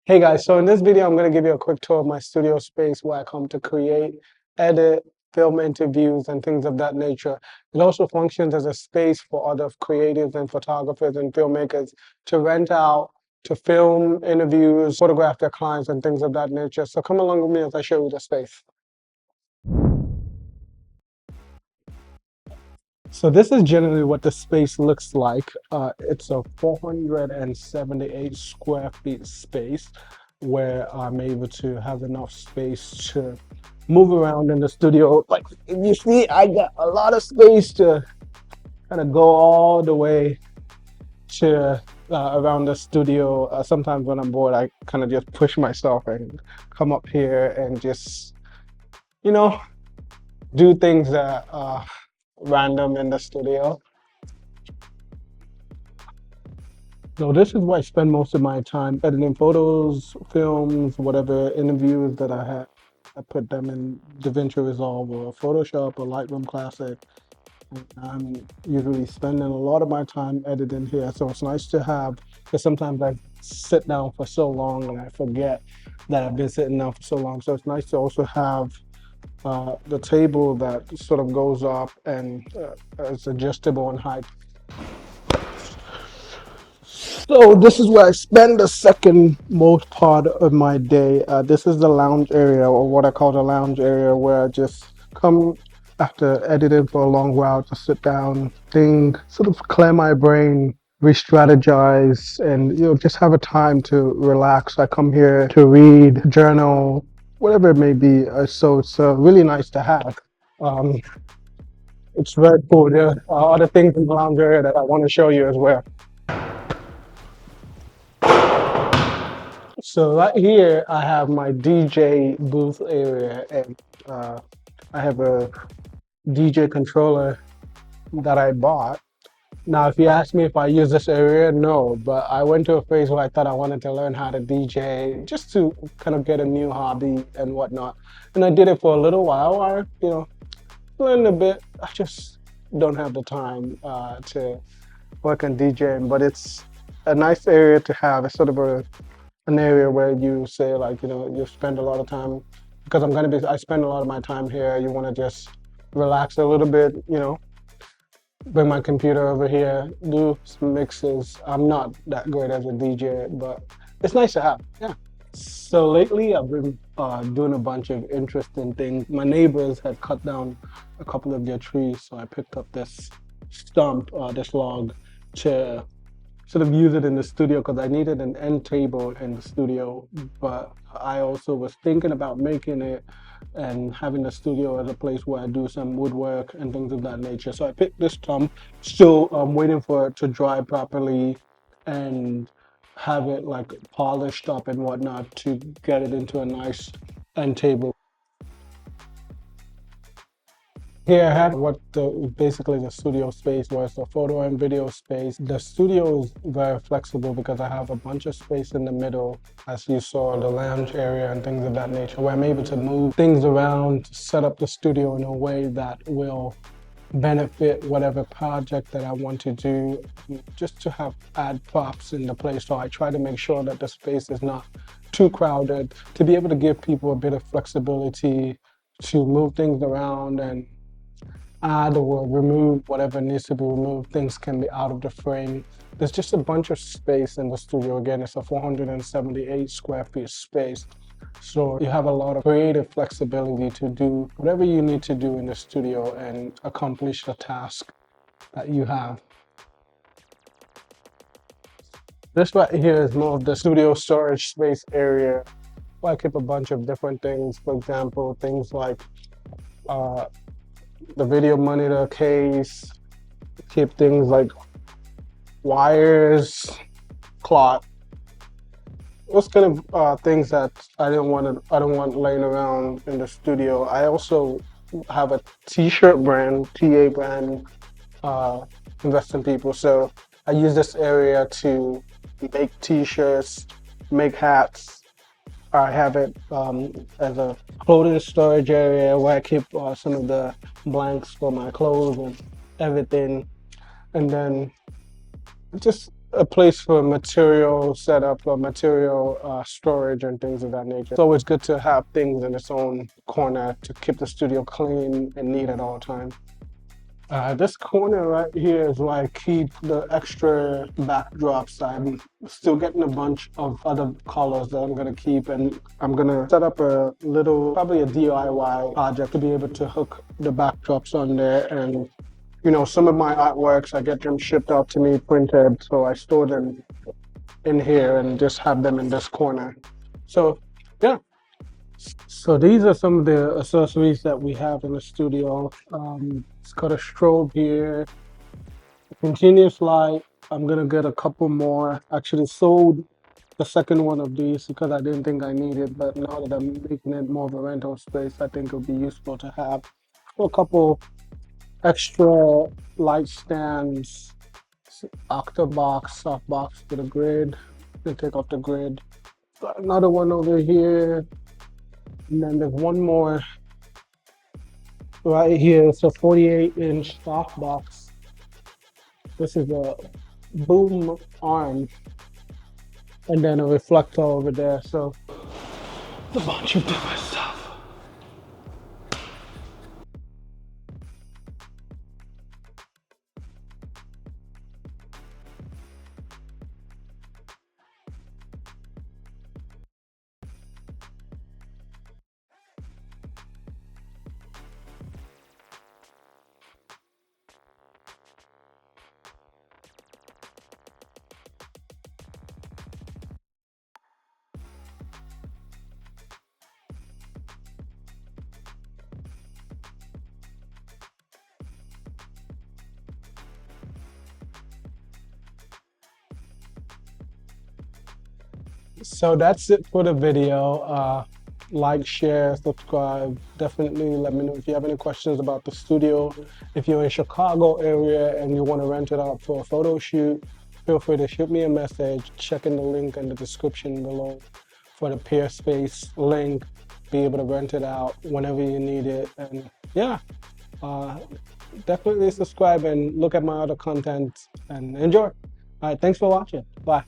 Hey guys, so in this video, I'm going to give you a quick tour of my studio space where I come to create, edit, film interviews, and things of that nature. It also functions as a space for other creatives and photographers and filmmakers to rent out, to film interviews, photograph their clients, and things of that nature. So come along with me as I show you the space. So this is generally what the space looks like. It's a 478 square feet space where I'm able to have enough space to move around in the studio. Like if you see, I got a lot of space to kind of go all the way to around the studio. Sometimes when I'm bored, I kind of just push myself and come up here and just, you know, do things that are random in the studio. So this is where I spend most of my time editing photos, films, whatever interviews that I have. I put them in DaVinci Resolve or Photoshop or Lightroom Classic. And I'm usually spending a lot of my time editing here. So it's nice to have, because sometimes I sit down for so long and I forget that I've been sitting down for so long. So it's nice to also have the table that sort of goes up and it's adjustable in height. So this is where I spend the second most part of my day. This is the lounge area, or what I call the lounge area, where I just come after editing for a long while to sit down, think, sort of clear my brain, re-strategize, and just have a time to relax. I come here to read, journal, whatever it may be. So it's really nice to have. Um, it's very cool. There are other things in the lounge area that I want to show you as well. So right here, I have my DJ booth area, and I have a DJ controller that I bought. Now, if you ask me if I use this area, no, but I went to a phase where I thought I wanted to learn how to DJ just to kind of get a new hobby and whatnot. And I did it for a little while. Learned a bit. I just don't have the time to work on DJing, but it's a nice area to have. It's sort of an area where you say like, you spend a lot of time, because I spend a lot of my time here. You want to just relax a little bit, bring my computer over here, do some mixes. I'm not that great as a DJ, but it's nice to have, yeah. So lately I've been doing a bunch of interesting things. My neighbors had cut down a couple of their trees, so I picked up this stump, this log, to sort of use it in the studio because I needed an end table in the studio, but I also was thinking about making it and having the studio as a place where I do some woodwork and things of that nature. So I picked this stump. Still waiting for it to dry properly and have it like polished up and whatnot to get it into a nice end table. Here I have what basically the studio space was, the photo and video space. The studio is very flexible because I have a bunch of space in the middle, as you saw, the lounge area and things of that nature, where I'm able to move things around, set up the studio in a way that will benefit whatever project that I want to do, just to add props in the place. So I try to make sure that the space is not too crowded, to be able to give people a bit of flexibility to move things around and add or remove whatever needs to be removed. Things can be out of the frame. There's just a bunch of space in the studio. Again, it's a 478 square feet space. So you have a lot of creative flexibility to do whatever you need to do in the studio and accomplish the task that you have. This right here is more of the studio storage space area where I keep a bunch of different things. For example, things like the video monitor case, keep things like wires, cloth. Those kind of things that I don't want laying around in the studio. I also have a T-shirt brand, TA brand, invest in people. So I use this area to make T-shirts, make hats. I have it as a clothing storage area where I keep some of the blanks for my clothes and everything. And then just a place for material setup or material storage and things of that nature. It's always good to have things in its own corner to keep the studio clean and neat at all times. This corner right here is where I keep the extra backdrops. I'm still getting a bunch of other colors that I'm gonna keep, and I'm gonna set up a little, probably a DIY project to be able to hook the backdrops on there. And you know, some of my artworks, I get them shipped out to me printed, so I store them in here and just have them in this corner. So yeah. So these are some of the accessories that we have in the studio. It's got a strobe here, a continuous light. I'm gonna get a couple more. Actually sold the second one of these because I didn't think I needed, but now that I'm making it more of a rental space, I think it'll be useful to have a couple extra light stands, octabox, softbox with a grid. Gonna take off the grid. Got another one over here. And then there's one more right here. It's a 48-inch softbox. This is a boom arm, and then a reflector over there. So a bunch of different stuff. So that's it for the video. Like, share, subscribe. Definitely let me know if you have any questions about the studio. If you're in Chicago area and you want to rent it out for a photo shoot, feel free to shoot me a message. Check in the link in the description below for the Peerspace link. Be able to rent it out whenever you need it. And yeah, definitely subscribe and look at my other content and enjoy. All right, thanks for watching. Bye.